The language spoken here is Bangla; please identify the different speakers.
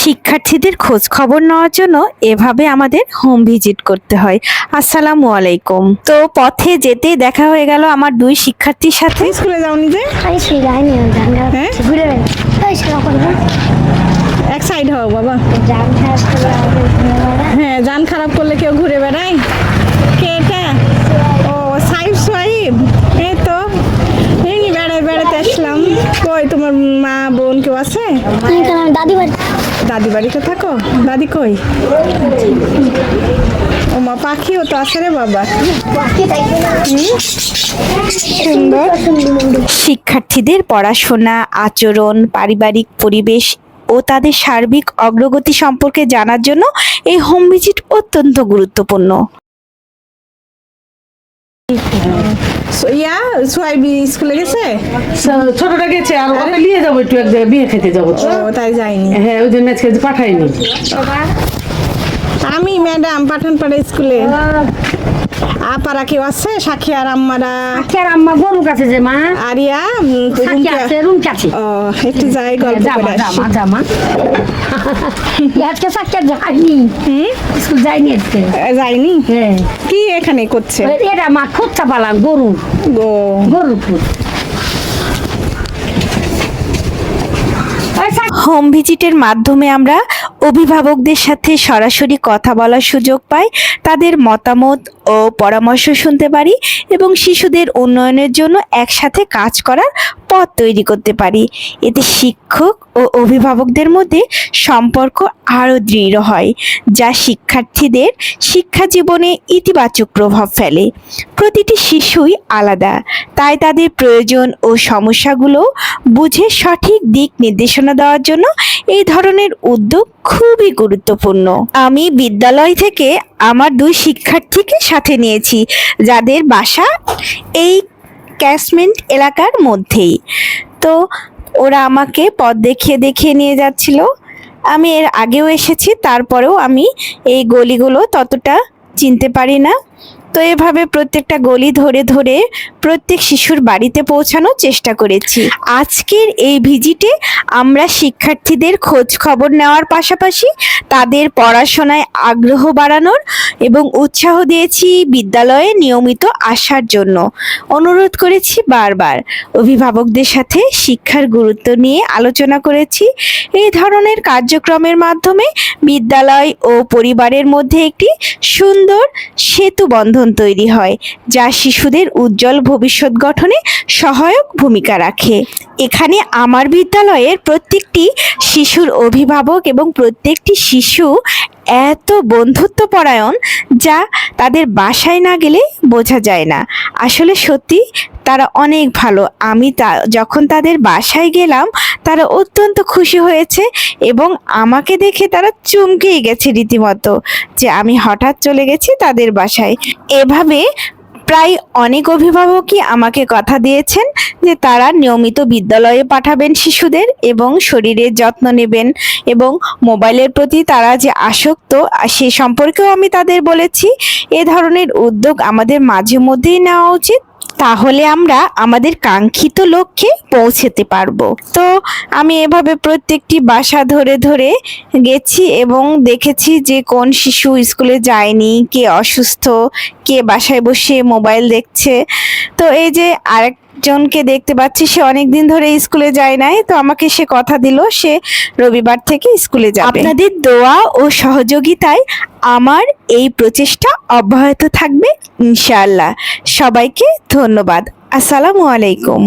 Speaker 1: শিক্ষার্থীদের খোঁজ খবর নেওয়ার জন্য এভাবে আমাদের হোম ভিজিট করতে হয়। আসসালামু আলাইকুম। তো পথে যেতেই দেখা হয়ে গেল আমার দুই শিক্ষার্থীর সাথে।
Speaker 2: স্কুলে যাওনি যে? এক সাইড হও বাবা। হ্যাঁ, জান খারাপ করলে কেউ ঘুরে বেড়ায়। কে এটা? ও সাইব সোয়াইব। এই তো এই বেড়াতে আসলাম। কই তোমার মা বোন কেউ আছে? দাদি বাড়িতে থাকো? দাদি কই? ও মা, পাখিও তো আছে রে বাবা। সুন্দর।
Speaker 1: শিক্ষার্থীদের পড়াশোনা, আচরণ, পারিবারিক পরিবেশ ও তাদের সার্বিক অগ্রগতি সম্পর্কে জানার জন্য এই হোম ভিজিট অত্যন্ত গুরুত্বপূর্ণ।
Speaker 2: ইয়া সোয়াইবি স্কুলে গেছে?
Speaker 3: ছোটটা গেছে, আর ওকে নিয়ে যাবো একটু এক জায়গায় বিয়ে খেতে যাবো।
Speaker 2: ও তাই যায়নি।
Speaker 3: হ্যাঁ, ওই জন্য আজকে পাঠাইনি।
Speaker 2: আমি ম্যাডাম পাঠানপাড়া স্কুলে। আপারা কেউ আছে? সাক্ষী আর আম্মারা?
Speaker 4: আখের আম্মা গরু কাছে যে মা
Speaker 2: আরিয়া
Speaker 4: সাক্ষী আছে রুম কাছে।
Speaker 2: ও একটু যাই গল্প করে আসি।
Speaker 4: জামা আজকে সাক্ষী যায়নি, স্কুল যায়নি আজকে।
Speaker 2: যাইনি?
Speaker 4: হ্যাঁ,
Speaker 2: কি এখানে করছে?
Speaker 4: এরা মা খোঁজা পালাম গরু গরু খুঁজ।
Speaker 1: হোম ভিজিটের মাধ্যমে আমরা অভিভাবকদের সাথে সরাসরি কথা বলার সুযোগ পাই, তাদের মতামত ও পরামর্শ শুনতে পারি এবং শিশুদের উন্নয়নের জন্য একসাথে কাজ করার পথ তৈরি করতে পারি। এতে শিক্ষক ও অভিভাবকদের মধ্যে সম্পর্ক আরও দৃঢ় হয়, যা শিক্ষার্থীদের শিক্ষা জীবনে ইতিবাচক প্রভাব ফেলে। প্রতিটি শিশুই আলাদা, তাই তাদের প্রয়োজন ও সমস্যাগুলো বুঝে সঠিক দিক নির্দেশনা দেওয়ার জন্য এই ধরনের উদ্যোগ খুবই গুরুত্বপূর্ণ। আমি বিদ্যালয় থেকে আমার দুই শিক্ষার্থীকে সাথে নিয়েছি, যাদের বাসা এই ক্যাচমেন্ট এলাকার মধ্যেই। তো ওরা আমাকে পথ দেখিয়ে দেখিয়ে নিয়ে যাচ্ছিল। আমি এর আগেও এসেছি, তারপরেও আমি এই গলিগুলো ততটা চিনতে পারি না। তো এভাবে প্রত্যেকটা গলি ধরে ধরে প্রত্যেক শিশুর বাড়িতে পৌঁছানোর চেষ্টা করেছি। আজকের এই ভিজিটে আমরা শিক্ষার্থীদের খোঁজ খবর নেওয়ার পাশাপাশি তাদের পড়াশোনায় আগ্রহ বাড়ানোর এবং উৎসাহ দিয়েছি বিদ্যালয়ে নিয়মিত আসার জন্য। অনুরোধ করেছি বারবার, অভিভাবকদের সাথে শিক্ষার গুরুত্ব নিয়ে আলোচনা করেছি। এই ধরনের কার্যক্রমের মাধ্যমে বিদ্যালয় ও পরিবারের মধ্যে একটি সুন্দর সেতু বন্ধন তৈরি হয়, যা শিশুদের উজ্জ্বল ভবিষ্যৎ গঠনে সহায়ক ভূমিকা রাখে। এখানে আমার বিদ্যালয়ের প্রত্যেকটি শিশুর অভিভাবক এবং প্রত্যেকটি শিশু এত বন্ধুত্বপরায়ণ, যা তাদের বাসায় না গেলে বোঝা যায় না। আসলে সত্যি তারা অনেক ভালো। আমি যখন তাদের বাসায় গেলাম, তারা অত্যন্ত খুশি হয়েছে এবং আমাকে দেখে তারা চমকেই গেছে রীতিমতো, যে আমি হঠাৎ চলে গেছি তাদের বাসায়। এভাবে প্রায় অনেক অভিভাবকই আমাকে কথা দিয়েছেন যে তারা নিয়মিত বিদ্যালয়ে পাঠাবেন শিশুদের এবং শরীরের যত্ন নেবেন, এবং মোবাইলের প্রতি তারা যে আসক্ত সে সম্পর্কেও আমি তাদের বলেছি। এ ধরনের উদ্যোগ আমাদের মাঝে মধ্যেই নেওয়া উচিত, তাহলে আমরা আমাদের কাঙ্ক্ষিত লক্ষ্যে পৌঁছতে পারবো। তো আমি এভাবে প্রত্যেকটি বাসা ধরে ধরে গেছি এবং দেখেছি যে কোন শিশু স্কুলে যায়নি, কে অসুস্থ, কে বাসায় বসে মোবাইল দেখছে। তো এই যে আরেকজনকে দেখতে পাচ্ছি, সে অনেকদিন ধরে স্কুলে যায় নাই, তো আমাকে সে কথা দিল সে রবিবার থেকে স্কুলে যাবে। আপনাদের দোয়া ও সহযোগিতায় আমার এই প্রচেষ্টা অব্যাহত থাকবে ইনশাআল্লাহ। সবাইকে ধন্যবাদ। আসসালামু আলাইকুম।